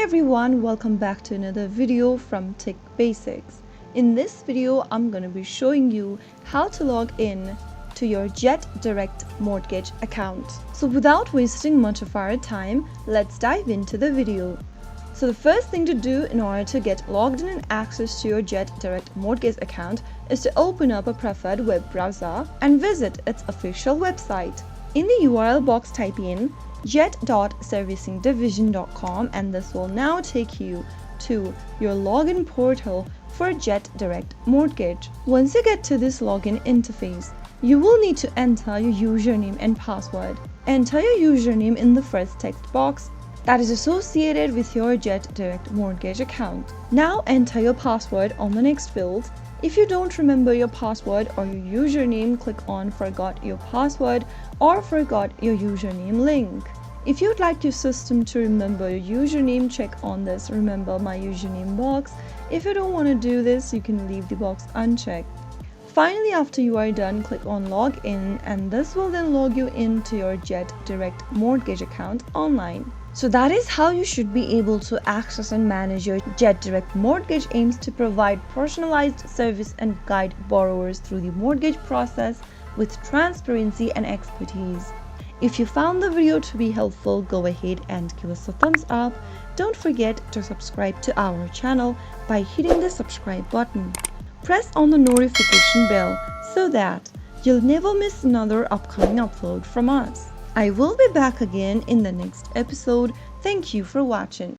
everyone, welcome back to another video from Tech Basics. In this video, I'm going to be showing you how to log in to your Jet Direct mortgage account. So without wasting much of our time, let's dive into the video. So the first thing to do in order to get logged in and access to your Jet Direct mortgage account is to open up a preferred web browser and visit its official website. In the URL box, type in jet.servicingdivision.com and this will now take you to your login portal for Jet Direct Mortgage. Once you get to this login interface, you will need to enter your username and password. Enter your username in the first text box that is associated with your Jet Direct Mortgage account. Now enter your password on the next field. If you don't remember your password or your username, click on Forgot Your Password or Forgot Your Username link. If you'd like your system to remember your username, check on this Remember My Username box. If you don't want to do this, you can leave the box unchecked. Finally, after you are done, click on Log In and this will then log you into your Jet Direct Mortgage account online. So that is how you should be able to access and manage your Jet Direct Mortgage. Aims to provide personalized service and guide borrowers through the mortgage process with transparency and expertise. If you found the video to be helpful, go ahead and give us a thumbs up. Don't forget to subscribe to our channel by hitting the subscribe button. Press on the notification bell so that you'll never miss another upcoming upload from us. I will be back again in the next episode. Thank you for watching.